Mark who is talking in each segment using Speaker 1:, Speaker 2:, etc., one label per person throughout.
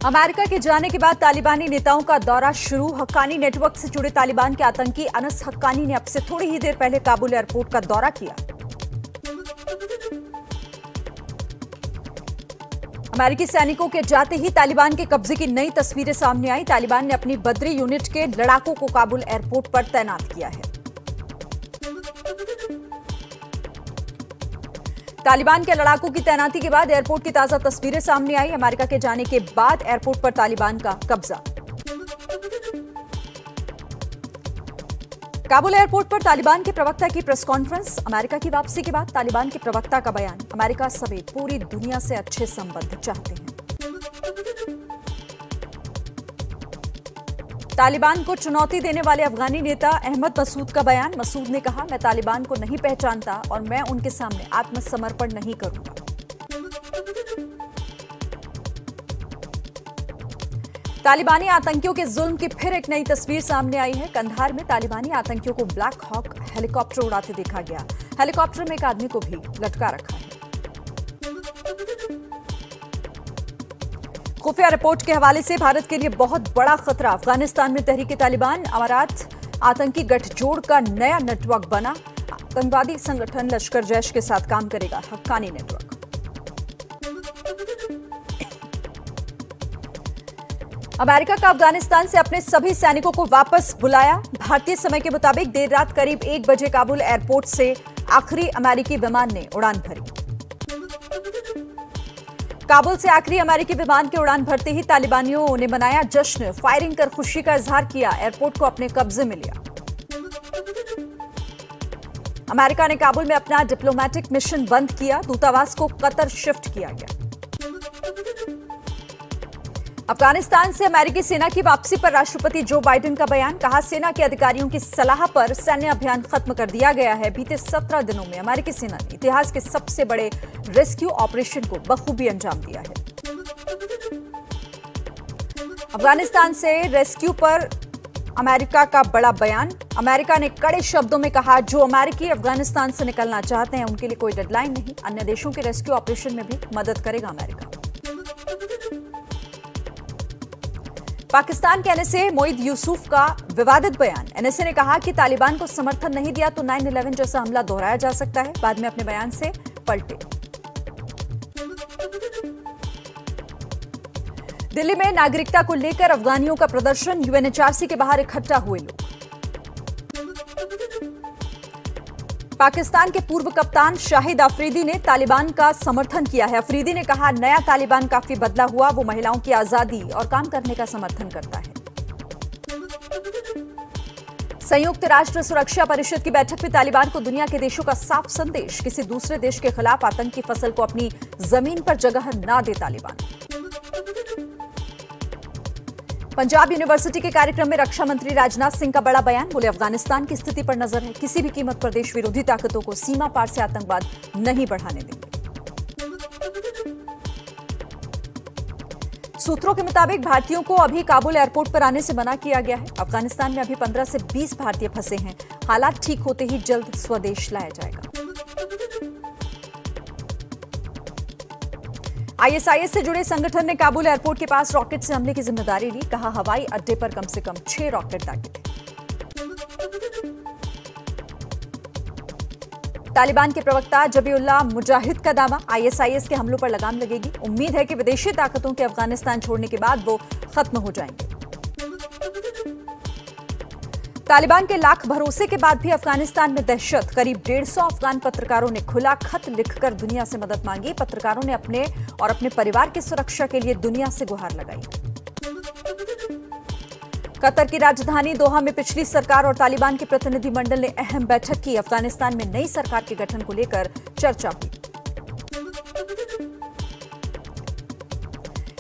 Speaker 1: America के जाने के बाद तालिबानी नेताओं का दौरा शुरू। हक्कानी नेटवर्क से जुड़े तालिबान के आतंकी अनस हक्कानी ने अब से थोड़ी ही देर पहले काबुल एयरपोर्ट का दौरा किया। अमेरिकी सैनिकों के जाते ही तालिबान के कब्जे की नई तस्वीरें सामने आई। तालिबान ने अपनी बद्री यूनिट के लड़ाकों को काबुल एयरपोर्ट पर तैनात किया है। तालिबान के लड़ाकों की तैनाती के बाद एयरपोर्ट की ताजा तस्वीरें सामने आई। अमेरिका के जाने के बाद एयरपोर्ट पर तालिबान का कब्जा। काबुल एयरपोर्ट पर तालिबान के प्रवक्ता की प्रेस कॉन्फ्रेंस। अमेरिका की वापसी के बाद तालिबान के प्रवक्ता का बयान। अमेरिका समेत पूरी दुनिया से अच्छे संबंध चाहते हैं। तालिबान को चुनौती देने वाले अफगानी नेता अहमद मसूद का बयान। मसूद ने कहा, मैं तालिबान को नहीं पहचानता और मैं उनके सामने आत्मसमर्पण नहीं करूंगा। तालिबानी आतंकियों के जुल्म की फिर एक नई तस्वीर सामने आई है। कंधार में तालिबानी आतंकियों को ब्लैक हॉक हेलीकॉप्टर उड़ाते देखा गया। हेलीकॉप्टर में एक आदमी को भी लटका रखा है। खुफिया रिपोर्ट के हवाले से भारत के लिए बहुत बड़ा खतरा। अफगानिस्तान में तहरीके तालिबान अमारात आतंकी गठजोड़ का नया नेटवर्क बना। आतंकवादी संगठन लश्कर जैश के साथ काम करेगा हक्कानी नेटवर्क। अमेरिका का अफगानिस्तान से अपने सभी सैनिकों को वापस बुलाया। भारतीय समय के मुताबिक देर रात करीब 1 बजे काबुल एयरपोर्ट से आखिरी अमेरिकी विमान ने उड़ान भरी। काबुल से आखिरी अमेरिकी विमान के उड़ान भरते ही तालिबानियों ने मनाया जश्न। फायरिंग कर खुशी का इजहार किया। एयरपोर्ट को अपने कब्जे में लिया। अमेरिका ने काबुल में अपना डिप्लोमेटिक मिशन बंद किया। दूतावास को कतर शिफ्ट किया गया। अफगानिस्तान से अमेरिकी सेना की वापसी पर राष्ट्रपति जो बाइडेन का बयान। कहा, सेना के अधिकारियों की सलाह पर सैन्य अभियान खत्म कर दिया गया है। बीते 17 दिनों में अमेरिकी सेना ने इतिहास के सबसे बड़े रेस्क्यू ऑपरेशन को बखूबी अंजाम दिया है। अफगानिस्तान से रेस्क्यू पर अमेरिका का बड़ा बयान। अमेरिका ने कड़े शब्दों में कहा, जो अमेरिकी अफगानिस्तान से निकलना चाहते हैं उनके लिए कोई डेडलाइन नहीं। अन्य देशों के रेस्क्यू ऑपरेशन में भी मदद करेगा अमेरिका। पाकिस्तान के एनएसए मोईद यूसुफ का विवादित बयान। एनएसए ने कहा कि तालिबान को समर्थन नहीं दिया तो 9/11 जैसा हमला दोहराया जा सकता है। बाद में अपने बयान से पलटे। दिल्ली में नागरिकता को लेकर अफगानियों का प्रदर्शन। यूएनएचआरसी के बाहर इकट्ठा हुए लोग। पाकिस्तान के पूर्व कप्तान शाहिद अफरीदी ने तालिबान का समर्थन किया है। अफरीदी ने कहा, नया तालिबान काफी बदला हुआ। वो महिलाओं की आजादी और काम करने का समर्थन करता है। संयुक्त राष्ट्र सुरक्षा परिषद की बैठक में तालिबान को दुनिया के देशों का साफ संदेश। किसी दूसरे देश के खिलाफ आतंकी फसल को अपनी जमीन पर जगह ना दे तालिबान। पंजाब यूनिवर्सिटी के कार्यक्रम में रक्षा मंत्री राजनाथ सिंह का बड़ा बयान। बोले, अफगानिस्तान की स्थिति पर नजर है। किसी भी कीमत पर देश विरोधी ताकतों को सीमा पार से आतंकवाद नहीं बढ़ाने देंगे। सूत्रों के मुताबिक भारतीयों को अभी काबुल एयरपोर्ट पर आने से मना किया गया है। अफगानिस्तान में अभी 15 से 20 भारतीय फंसे हैं। हालात ठीक होते ही जल्द स्वदेश लाया जाएगा। आईएसआईएस से जुड़े संगठन ने काबुल एयरपोर्ट के पास रॉकेट से हमले की जिम्मेदारी ली। कहा, हवाई अड्डे पर कम से कम 6 रॉकेट दागे थे। तालिबान के प्रवक्ता जबीउल्लाह मुजाहिद का दावा, आईएसआईएस के हमलों पर लगाम लगेगी। उम्मीद है कि विदेशी ताकतों के अफगानिस्तान छोड़ने के बाद वो खत्म हो जाएंगे। तालिबान के लाख भरोसे के बाद भी अफगानिस्तान में दहशत। करीब 150 अफगान पत्रकारों ने खुला खत लिखकर दुनिया से मदद मांगी। पत्रकारों ने अपने और अपने परिवार की सुरक्षा के लिए दुनिया से गुहार लगाई। कतर की राजधानी दोहा में पिछली सरकार और तालिबान के प्रतिनिधिमंडल ने अहम बैठक की। अफगानिस्तान में नई सरकार के गठन को लेकर चर्चा हुई।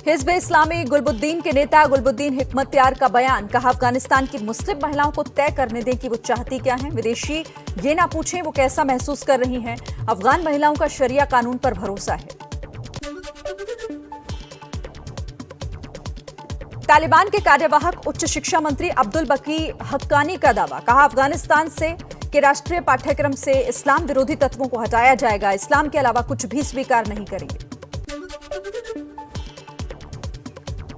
Speaker 1: हिज़्ब-ए-इस्लामी गुलबुद्दीन के नेता गुलबुद्दीन हिकमतयार का बयान। कहा, अफगानिस्तान की मुस्लिम महिलाओं को तय करने दें कि वो चाहती क्या हैं। विदेशी ये ना पूछें वो कैसा महसूस कर रही हैं। अफगान महिलाओं का शरिया कानून पर भरोसा है। तालिबान के कार्यवाहक उच्च शिक्षा मंत्री अब्दुल बकी हक्कानी का दावा। कहा, अफगानिस्तान से कि राष्ट्रीय पाठ्यक्रम से इस्लाम विरोधी तत्वों को हटाया जाएगा, इस्लाम के अलावा कुछ भी स्वीकार नहीं करेंगे।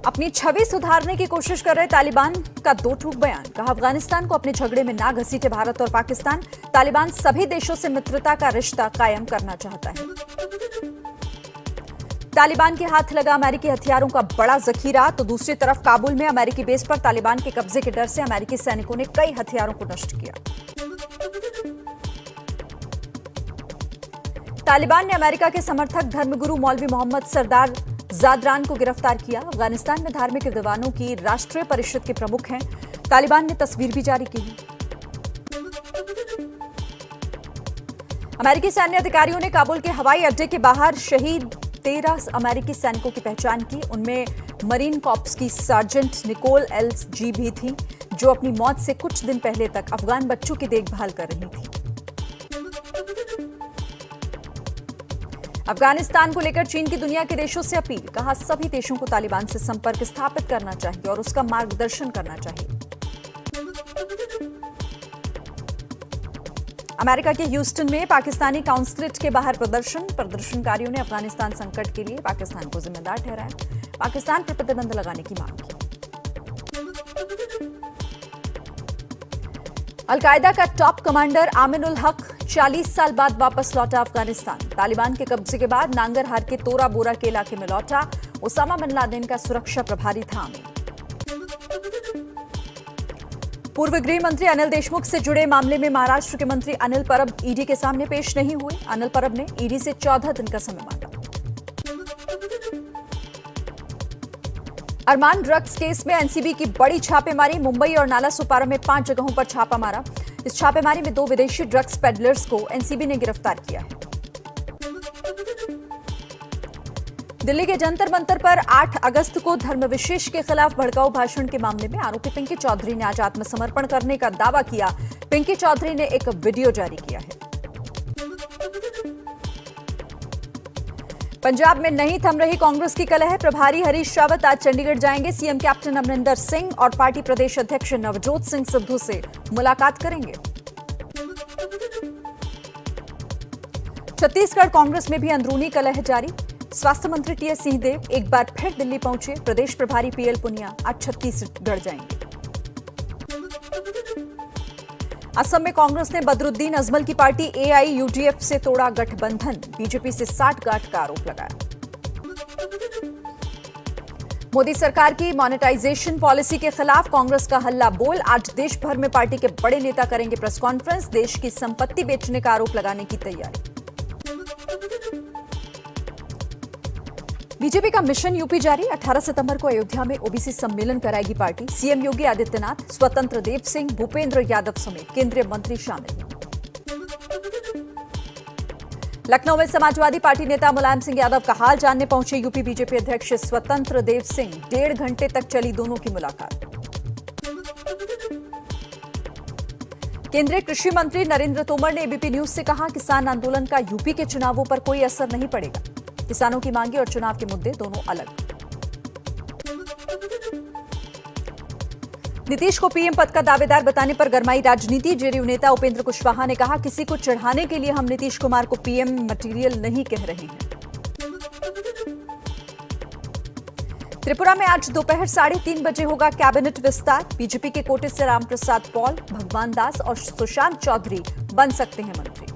Speaker 1: अपनी छवि सुधारने की कोशिश कर रहे तालिबान का दो टूक बयान। कहा, अफगानिस्तान को अपने झगड़े में ना घसीटे भारत और पाकिस्तान। तालिबान सभी देशों से मित्रता का रिश्ता कायम करना चाहता है। तालिबान के हाथ लगा अमेरिकी हथियारों का बड़ा जखीरा, तो दूसरी तरफ काबुल में अमेरिकी बेस पर तालिबान के कब्जे के डर से अमेरिकी सैनिकों ने कई हथियारों को नष्ट किया। तालिबान ने अमेरिका के समर्थक धर्मगुरु मौलवी मोहम्मद सरदार जादरान को गिरफ्तार किया। अफगानिस्तान में धार्मिक विद्वानों की राष्ट्रीय परिषद के प्रमुख हैं। तालिबान ने तस्वीर भी जारी की है। अमेरिकी सैन्य अधिकारियों ने काबुल के हवाई अड्डे के बाहर शहीद 13 अमेरिकी सैनिकों की पहचान की। उनमें मरीन कॉर्प्स की सार्जेंट निकोल एल्स-जी भी थी, जो अपनी मौत से कुछ दिन पहले तक अफगान बच्चों की देखभाल कर रही थी। अफगानिस्तान को लेकर चीन की दुनिया के देशों से अपील। कहा, सभी देशों को तालिबान से संपर्क स्थापित करना चाहिए और उसका मार्गदर्शन करना चाहिए। अमेरिका के ह्यूस्टन में पाकिस्तानी काउंसलेट के बाहर प्रदर्शनकारियों ने अफगानिस्तान संकट के लिए पाकिस्तान को जिम्मेदार ठहराया। पाकिस्तान पर प्रतिबंध लगाने की मांग की। अलकायदा का टॉप कमांडर आमिन उल हक 40 साल बाद वापस लौटा अफगानिस्तान। तालिबान के कब्जे के बाद नांगरहार के तोरा बोरा के इलाके में लौटा। ओसामा बिन लादेन का सुरक्षा प्रभारी था आमिन। पूर्व गृह मंत्री अनिल देशमुख से जुड़े मामले में महाराष्ट्र के मंत्री अनिल परब ईडी के सामने पेश नहीं हुए। अनिल परब ने ईडी से 14 दिन का समय मांगा। अरमान ड्रग्स केस में एनसीबी की बड़ी छापेमारी। मुंबई और नाला सुपारा में 5 जगहों पर छापा मारा। इस छापेमारी में 2 विदेशी ड्रग्स पेडलर्स को एनसीबी ने गिरफ्तार किया है। दिल्ली के जंतर मंतर पर 8 अगस्त को धर्मविशेष के खिलाफ भड़काऊ भाषण के मामले में आरोपी पिंकी चौधरी ने आज आत्मसमर्पण करने का दावा किया। पिंकी चौधरी ने एक वीडियो जारी किया है। पंजाब में नहीं थम रही कांग्रेस की कलह। प्रभारी हरीश रावत आज चंडीगढ़ जाएंगे। सीएम कैप्टन अमरिंदर सिंह और पार्टी प्रदेश अध्यक्ष नवजोत सिंह सिद्धू से मुलाकात करेंगे। छत्तीसगढ़ कांग्रेस में भी अंदरूनी कलह जारी। स्वास्थ्य मंत्री टीएस सिंहदेव एक बार फिर दिल्ली पहुंचे। प्रदेश प्रभारी पीएल पुनिया आज छत्तीसगढ़ जाएंगे। असम में कांग्रेस ने बदरुद्दीन अजमल की पार्टी एआईयूडीएफ से तोड़ा गठबंधन। बीजेपी से साठगांठ का आरोप लगाया। मोदी सरकार की मॉनेटाइजेशन पॉलिसी के खिलाफ कांग्रेस का हल्ला बोल। आज देश भर में पार्टी के बड़े नेता करेंगे प्रेस कॉन्फ्रेंस। देश की संपत्ति बेचने का आरोप लगाने की तैयारी। बीजेपी का मिशन यूपी जारी। 18 सितंबर को अयोध्या में ओबीसी सम्मेलन कराएगी पार्टी। सीएम योगी आदित्यनाथ, स्वतंत्र देव सिंह, भूपेंद्र यादव समेत केंद्रीय मंत्री शामिल हैं। लखनऊ में समाजवादी पार्टी नेता मुलायम सिंह यादव का हाल जानने पहुंचे यूपी बीजेपी अध्यक्ष स्वतंत्र देव सिंह। 1.5 घंटे तक चली दोनों की मुलाकात। केंद्रीय कृषि मंत्री नरेंद्र तोमर ने एबीपी न्यूज से कहा, किसान आंदोलन का यूपी के चुनावों पर कोई असर नहीं पड़ेगा। किसानों की मांगे और चुनाव के मुद्दे दोनों अलग। नीतीश को पीएम पद का दावेदार बताने पर गरमाई राजनीति। जेडीयू नेता उपेंद्र कुशवाहा ने कहा, किसी को चढ़ाने के लिए हम नीतीश कुमार को पीएम मटेरियल नहीं कह रहे हैं। त्रिपुरा में आज दोपहर 3:30 बजे होगा कैबिनेट विस्तार। बीजेपी के कोटे से रामप्रसाद पॉल, भगवान दास और सुशांत चौधरी बन सकते हैं मंत्री।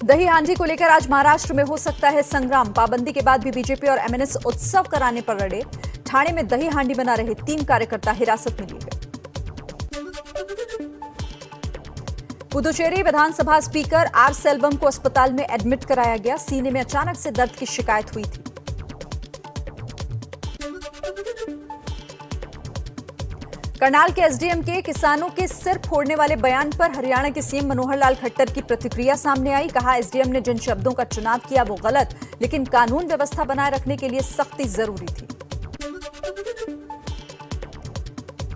Speaker 1: दही हांडी को लेकर आज महाराष्ट्र में हो सकता है संग्राम। पाबंदी के बाद भी बीजेपी और एमएनएस उत्सव कराने पर अड़े। ठाणे में दही हांडी बना रहे 3 कार्यकर्ता हिरासत में लिए गए। पुदुचेरी विधानसभा स्पीकर आर सेल्वम को अस्पताल में एडमिट कराया गया। सीने में अचानक से दर्द की शिकायत हुई थी। करनाल के एसडीएम के किसानों के सिर फोड़ने वाले बयान पर हरियाणा के सीएम मनोहर लाल खट्टर की प्रतिक्रिया सामने आई। कहा, एसडीएम ने जिन शब्दों का चुनाव किया वो गलत, लेकिन कानून व्यवस्था बनाए रखने के लिए सख्ती जरूरी थी।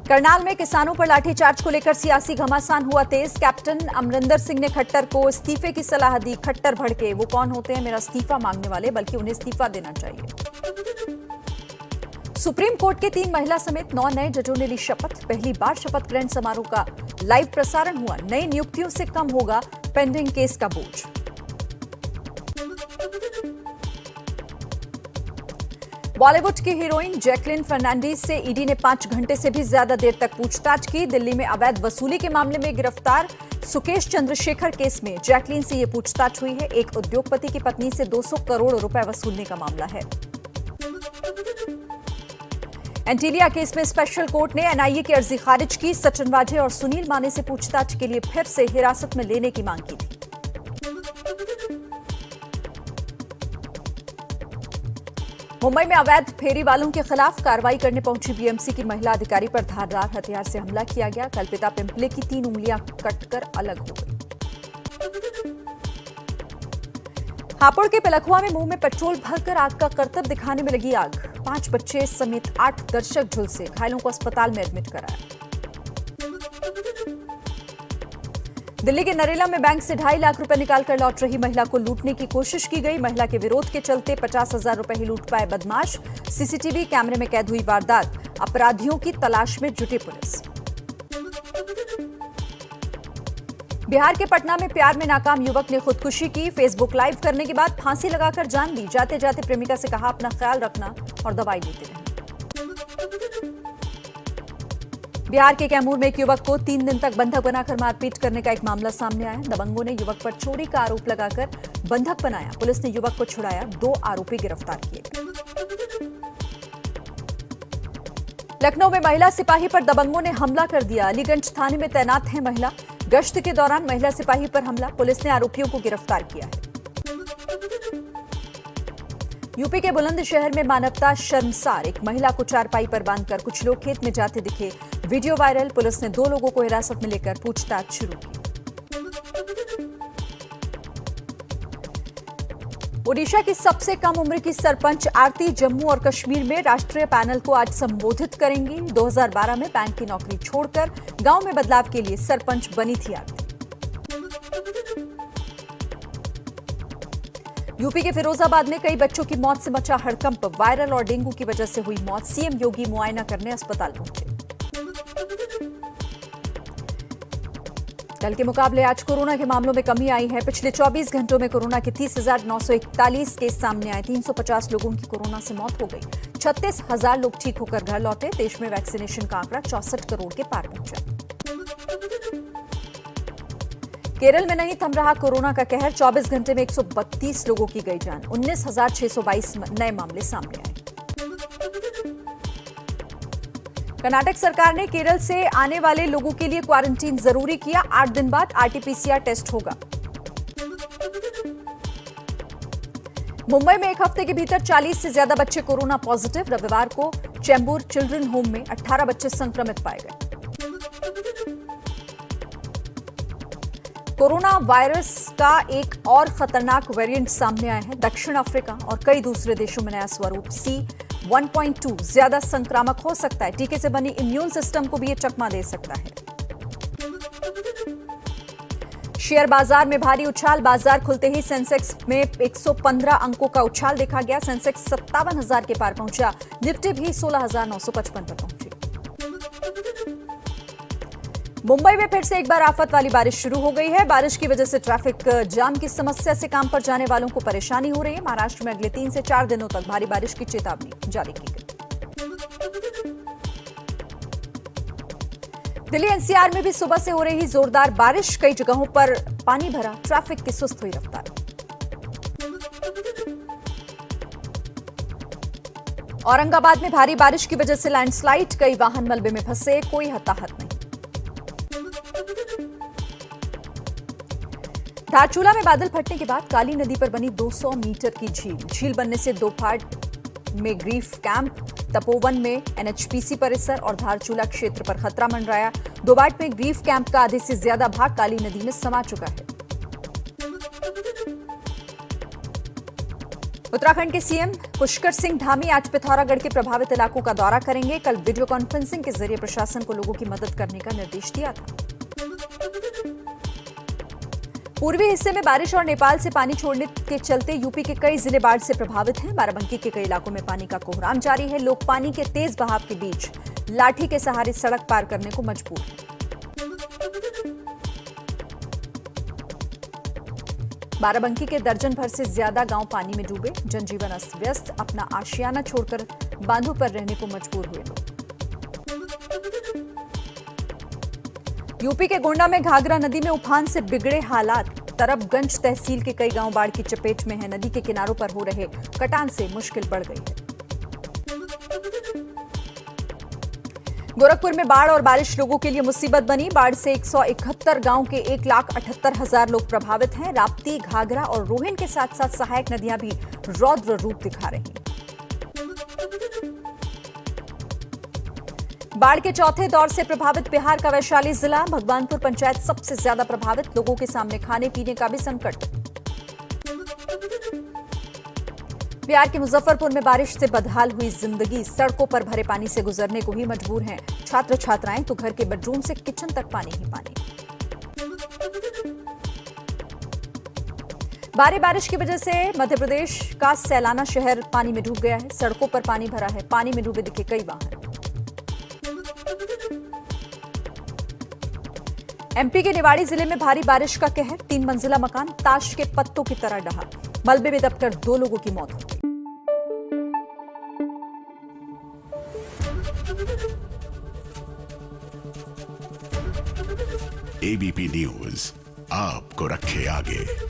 Speaker 1: करनाल में किसानों पर लाठीचार्ज को लेकर सियासी घमासान हुआ तेज। कैप्टन अमरिंदर सिंह ने खट्टर को इस्तीफे की सलाह दी। खट्टर भड़के, वो कौन होते हैं मेरा इस्तीफा मांगने वाले, बल्कि उन्हें इस्तीफा देना चाहिए। सुप्रीम कोर्ट के 3 महिला समेत 9 नए जजों ने ली शपथ। पहली बार शपथ ग्रहण समारोह का लाइव प्रसारण हुआ। नई नियुक्तियों से कम होगा पेंडिंग केस का बोझ। बॉलीवुड की हीरोइन जैकलिन फर्नांडीज से ईडी ने 5 घंटे से भी ज्यादा देर तक पूछताछ की। दिल्ली में अवैध वसूली के मामले में गिरफ्तार सुकेश चंद्रशेखर केस में जैकलिन से यह पूछताछ हुई है। एक उद्योगपति की पत्नी से 200 करोड़ रुपए वसूलने का मामला है। एंटीलिया केस में स्पेशल कोर्ट ने एनआईए की अर्जी खारिज की। सचिन वाजे और सुनील माने से पूछताछ के लिए फिर से हिरासत में लेने की मांग की थी। मुंबई में अवैध फेरी वालों के खिलाफ कार्रवाई करने पहुंची बीएमसी की महिला अधिकारी पर धारदार हथियार से हमला किया गया। कल्पिता पिंपले की 3 उंगलियां कटकर अलग हो गई। हापुड़ के पिलखुआ में मुंह में पेट्रोल भरकर आग का करतब दिखाने में लगी आग। 5 बच्चे समेत 8 दर्शक झुलसे। घायलों को अस्पताल में एडमिट कराया। दिल्ली के नरेला में बैंक से 2.5 लाख रुपए निकालकर लौट रही महिला को लूटने की कोशिश की गई। महिला के विरोध के चलते 50,000 रुपए ही लूट पाए बदमाश। सीसीटीवी कैमरे में कैद हुई वारदात। अपराधियों की तलाश में जुटी पुलिस। बिहार के पटना में प्यार में नाकाम युवक ने खुदकुशी की। फेसबुक लाइव करने के बाद फांसी लगाकर जान दी। जाते जाते प्रेमिका से कहा अपना ख्याल रखना और दवाई लेते रहना। बिहार के कैमूर में एक युवक को 3 दिन तक बंधक बनाकर मारपीट करने का एक मामला सामने आया। दबंगों ने युवक पर चोरी का आरोप लगाकर बंधक बनाया। पुलिस ने युवक को छुड़ाया। 2 आरोपी गिरफ्तार किए गए। लखनऊ में महिला सिपाही पर दबंगों ने हमला कर दिया। अलीगंज थाने में तैनात है महिला। गश्त के दौरान महिला सिपाही पर हमला। पुलिस ने आरोपियों को गिरफ्तार किया है। यूपी के बुलंदशहर में मानवता शर्मसार। एक महिला को चारपाई पर बांधकर कुछ लोग खेत में जाते दिखे। Video viral. पुलिस ने 2 लोगों को हिरासत में लेकर पूछताछ शुरू की। ओडिशा की सबसे कम उम्र की सरपंच आरती जम्मू और कश्मीर में राष्ट्रीय पैनल को आज संबोधित करेंगी। 2012 में बैंक की नौकरी छोड़कर गांव में बदलाव के लिए सरपंच बनी थी आरती। यूपी के फिरोजाबाद में कई बच्चों की मौत से मचा हड़कंप। वायरल और डेंगू की वजह से हुई मौत। सीएम योगी मुआयना करने अस्पताल पहुंचे। कल के मुकाबले आज कोरोना के मामलों में कमी आई है। पिछले 24 घंटों में कोरोना के 30,941 केस सामने आए। 350 लोगों की कोरोना से मौत हो गई। 36,000 लोग ठीक होकर घर लौटे। देश में वैक्सीनेशन का आंकड़ा 64 करोड़ के पार पहुंचा। केरल में नहीं थम रहा कोरोना का कहर। 24 घंटे में 132 लोगों की गई जान। 19,622 नए मामले सामने आए। कर्नाटक सरकार ने केरल से आने वाले लोगों के लिए क्वारंटीन जरूरी किया। 8 दिन बाद आरटीपीसीआर टेस्ट होगा। मुंबई में एक हफ्ते के भीतर 40 से ज्यादा बच्चे कोरोना पॉजिटिव। रविवार को चेंबूर चिल्ड्रन होम में 18 बच्चे संक्रमित पाए गए। कोरोना वायरस का एक और खतरनाक वेरिएंट सामने आया है। दक्षिण अफ्रीका और कई दूसरे देशों में नया स्वरूप C1.2 ज्यादा संक्रामक हो सकता है। टीके से बनी इम्यून सिस्टम को भी ये चकमा दे सकता है। शेयर बाजार में भारी उछाल। बाजार खुलते ही सेंसेक्स में 115 अंकों का उछाल देखा गया। सेंसेक्स 57,000 के पार पहुंचा। निफ्टी भी 16,955 पर पहुंची। मुंबई में फिर से एक बार आफत वाली बारिश शुरू हो गई है। बारिश की वजह से ट्रैफिक जाम की समस्या से काम पर जाने वालों को परेशानी हो रही है। महाराष्ट्र में अगले 3 से 4 दिनों तक भारी बारिश की चेतावनी जारी की गई। दिल्ली एनसीआर में भी सुबह से हो रही जोरदार बारिश। कई जगहों पर पानी भरा। ट्रैफिक की सुस्त हुई रफ्तार। औरंगाबाद में भारी बारिश की वजह से लैंडस्लाइड। कई वाहन मलबे में फंसे। कोई हताहत नहीं। धारचूला में बादल फटने के बाद काली नदी पर बनी 200 मीटर की झील। झील बनने से दोफाट में ग्रीफ कैंप, तपोवन में एनएचपीसी परिसर और धारचूला क्षेत्र पर खतरा मंडराया। दोबाट में ग्रीफ कैंप का आधे से ज्यादा भाग काली नदी में समा चुका है। उत्तराखंड के सीएम पुष्कर सिंह धामी आज पिथौरागढ़ के प्रभावित इलाकों का दौरा करेंगे। कल वीडियो कॉन्फ्रेंसिंग के जरिए प्रशासन को लोगों की मदद करने का निर्देश दिया था। पूर्वी हिस्से में बारिश और नेपाल से पानी छोड़ने के चलते यूपी के कई जिले बाढ़ से प्रभावित हैं। बाराबंकी के कई इलाकों में पानी का कोहराम जारी है। लोग पानी के तेज बहाव के बीच लाठी के सहारे सड़क पार करने को मजबूर हैं। बाराबंकी के दर्जन भर से ज्यादा गांव पानी में डूबे। जनजीवन अस्त व्यस्त, अपना आशियाना छोड़कर बांधों पर रहने को मजबूर हुए लोग। यूपी के गोंडा में घाघरा नदी में उफान से बिगड़े हालात। तरबगंज तहसील के कई गांव बाढ़ की चपेट में हैं। नदी के किनारों पर हो रहे कटान से मुश्किल बढ़ गई है। गोरखपुर में बाढ़ और बारिश लोगों के लिए मुसीबत बनी। बाढ़ से 171 गांव के 1,78,000 लोग प्रभावित हैं। राप्ती, घाघरा और रोहिन के साथ साथ सहायक नदियां भी रौद्र रूप दिखा रही हैं। बाढ़ के चौथे दौर से प्रभावित बिहार का वैशाली जिला। भगवानपुर पंचायत सबसे ज्यादा प्रभावित। लोगों के सामने खाने पीने का भी संकट। बिहार के मुजफ्फरपुर में बारिश से बदहाल हुई जिंदगी। सड़कों पर भरे पानी से गुजरने को ही मजबूर हैं छात्र छात्राएं, तो घर के बेडरूम से किचन तक पानी ही पानी। भारी बारिश की वजह से मध्य प्रदेश का सैलाना शहर पानी में डूब गया है। सड़कों पर पानी भरा है। पानी में डूबे दिखे कई वाहन। एमपी के निवाड़ी जिले में भारी बारिश का कहर। 3 मंजिला मकान ताश के पत्तों की तरह ढहा। मलबे में दबकर 2 लोगों की मौत हो गई।
Speaker 2: एबीपी न्यूज आपको रखे आगे।